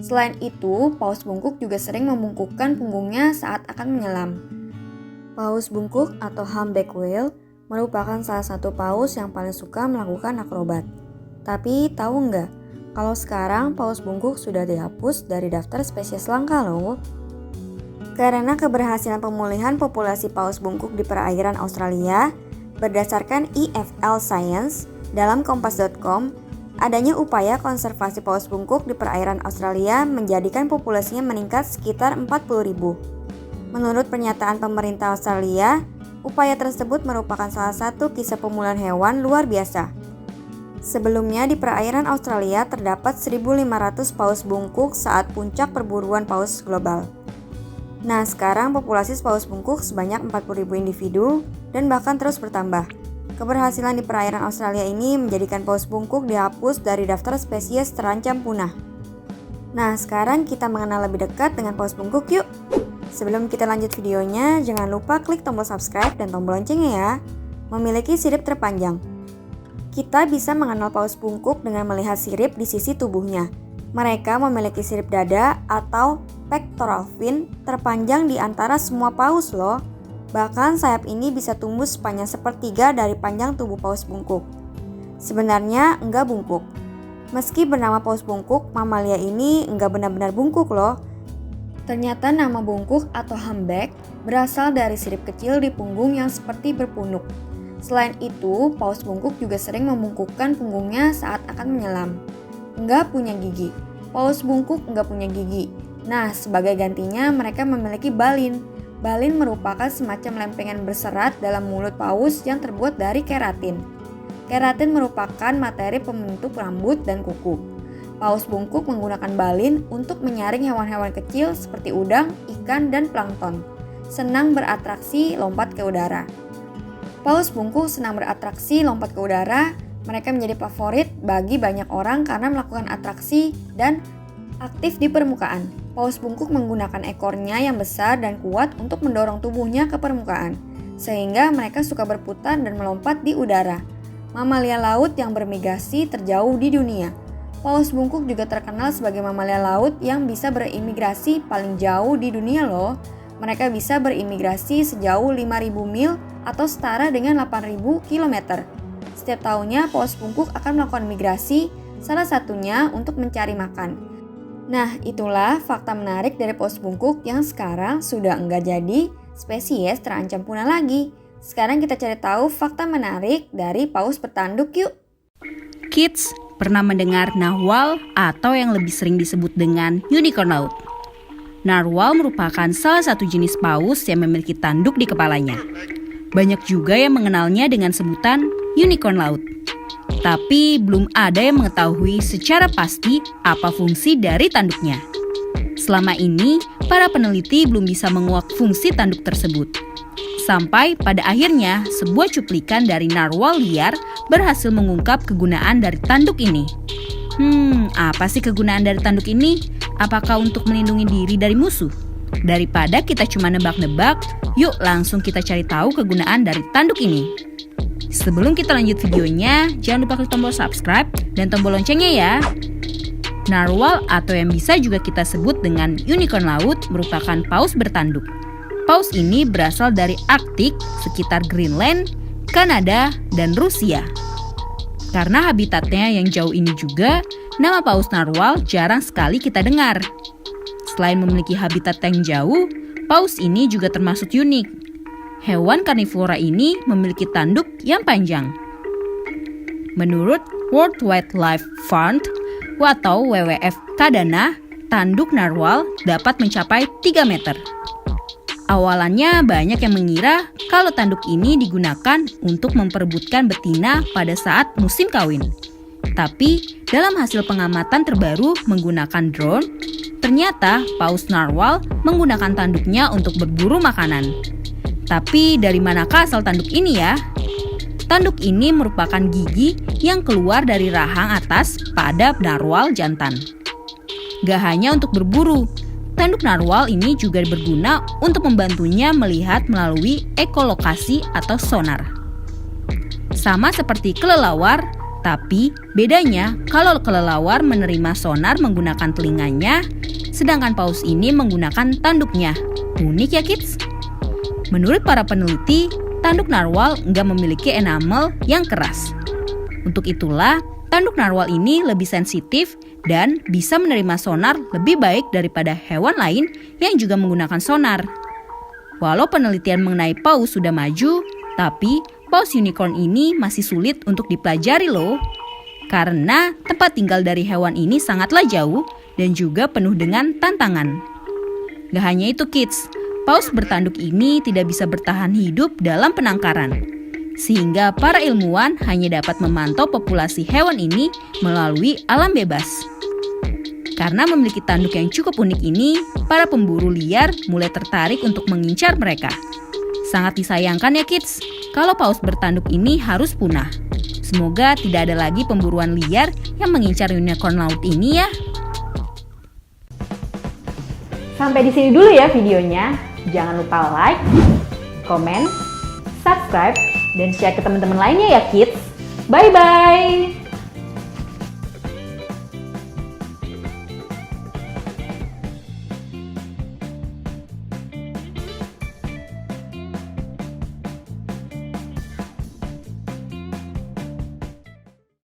Selain itu, paus bungkuk juga sering membungkukkan punggungnya saat akan menyelam. Paus bungkuk atau humpback whale merupakan salah satu paus yang paling suka melakukan akrobat. Tapi tahu nggak, kalau sekarang paus bungkuk sudah dihapus dari daftar spesies langka loh. Karena keberhasilan pemulihan populasi paus bungkuk di perairan Australia, berdasarkan EFL Science, dalam kompas.com, adanya upaya konservasi paus bungkuk di perairan Australia menjadikan populasinya meningkat sekitar 40.000. Menurut pernyataan pemerintah Australia, upaya tersebut merupakan salah satu kisah pemulihan hewan luar biasa. Sebelumnya di perairan Australia terdapat 1.500 paus bungkuk saat puncak perburuan paus global. Nah, sekarang populasi paus bungkuk sebanyak 40.000 individu dan bahkan terus bertambah. Keberhasilan di perairan Australia ini menjadikan paus bungkuk dihapus dari daftar spesies terancam punah. Nah, sekarang kita mengenal lebih dekat dengan paus bungkuk yuk. Sebelum kita lanjut videonya, jangan lupa klik tombol subscribe dan tombol loncengnya ya. Memiliki sirip terpanjang. Kita bisa mengenal paus bungkuk dengan melihat sirip di sisi tubuhnya. Mereka memiliki sirip dada atau pectoral fin terpanjang di antara semua paus loh. Bahkan sayap ini bisa tumbuh sepanjang sepertiga dari panjang tubuh paus bungkuk. Sebenarnya enggak bungkuk. Meski bernama paus bungkuk, mamalia ini enggak benar-benar bungkuk loh. Ternyata nama bungkuk atau humpback berasal dari sirip kecil di punggung yang seperti berpunuk. Selain itu, paus bungkuk juga sering membungkukkan punggungnya saat akan menyelam. Enggak punya gigi. Paus bungkuk enggak punya gigi. Nah, sebagai gantinya mereka memiliki balin. Balin merupakan semacam lempengan berserat dalam mulut paus yang terbuat dari keratin. Keratin merupakan materi pembentuk rambut dan kuku. Paus bungkuk menggunakan balin untuk menyaring hewan-hewan kecil seperti udang, ikan, dan plankton. Senang beratraksi lompat ke udara. Paus bungkuk senang beratraksi lompat ke udara. Mereka menjadi favorit bagi banyak orang karena melakukan atraksi dan aktif di permukaan. Paus bungkuk menggunakan ekornya yang besar dan kuat untuk mendorong tubuhnya ke permukaan, sehingga mereka suka berputar dan melompat di udara. Mamalia laut yang bermigrasi terjauh di dunia. Paus bungkuk juga terkenal sebagai mamalia laut yang bisa berimigrasi paling jauh di dunia loh. Mereka bisa berimigrasi sejauh 5.000 mil atau setara dengan 8.000 km. Setiap tahunnya paus bungkuk akan melakukan migrasi, salah satunya untuk mencari makan. Nah, itulah fakta menarik dari paus bungkuk yang sekarang sudah enggak jadi spesies terancam punah lagi. Sekarang kita cari tahu fakta menarik dari paus bertanduk yuk. Kids, pernah mendengar narwhal atau yang lebih sering disebut dengan unicorn laut? Narwhal merupakan salah satu jenis paus yang memiliki tanduk di kepalanya. Banyak juga yang mengenalnya dengan sebutan unicorn laut. Tapi belum ada yang mengetahui secara pasti apa fungsi dari tanduknya. Selama ini, para peneliti belum bisa menguak fungsi tanduk tersebut. Sampai pada akhirnya, sebuah cuplikan dari narwhal liar berhasil mengungkap kegunaan dari tanduk ini. Apa sih kegunaan dari tanduk ini? Apakah untuk melindungi diri dari musuh? Daripada kita cuma nebak-nebak, yuk langsung kita cari tahu kegunaan dari tanduk ini. Sebelum kita lanjut videonya, jangan lupa klik tombol subscribe dan tombol loncengnya ya. Narwhal atau yang bisa juga kita sebut dengan unicorn laut merupakan paus bertanduk. Paus ini berasal dari Arktik, sekitar Greenland, Kanada, dan Rusia. Karena habitatnya yang jauh ini juga, nama paus narwhal jarang sekali kita dengar. Selain memiliki habitat yang jauh, paus ini juga termasuk unik. Hewan karnivora ini memiliki tanduk yang panjang. Menurut World Wildlife Fund atau WWF Kadana, tanduk narwhal dapat mencapai 3 meter. Awalannya banyak yang mengira kalau tanduk ini digunakan untuk memperebutkan betina pada saat musim kawin. Tapi dalam hasil pengamatan terbaru menggunakan drone, ternyata paus narwhal menggunakan tanduknya untuk berburu makanan. Tapi dari manakah asal tanduk ini ya? Tanduk ini merupakan gigi yang keluar dari rahang atas pada narwhal jantan. Gak hanya untuk berburu, tanduk narwhal ini juga berguna untuk membantunya melihat melalui ekolokasi atau sonar. Sama seperti kelelawar, Tapi bedanya kalau kelelawar menerima sonar menggunakan telinganya, sedangkan paus ini menggunakan tanduknya. Unik ya kids? Menurut para peneliti, tanduk narwal nggak memiliki enamel yang keras. Untuk itulah, tanduk narwal ini lebih sensitif dan bisa menerima sonar lebih baik daripada hewan lain yang juga menggunakan sonar. Walau penelitian mengenai paus sudah maju, tapi paus unicorn ini masih sulit untuk dipelajari loh. Karena tempat tinggal dari hewan ini sangatlah jauh dan juga penuh dengan tantangan. Gak hanya itu kids, paus bertanduk ini tidak bisa bertahan hidup dalam penangkaran. Sehingga para ilmuwan hanya dapat memantau populasi hewan ini melalui alam bebas. Karena memiliki tanduk yang cukup unik ini, para pemburu liar mulai tertarik untuk mengincar mereka. Sangat disayangkan ya kids, kalau paus bertanduk ini harus punah. Semoga tidak ada lagi pemburuan liar yang mengincar unicorn laut ini ya. Sampai di sini dulu ya videonya. Jangan lupa like, comment, subscribe, dan share ke teman-teman lainnya ya kids. Bye-bye!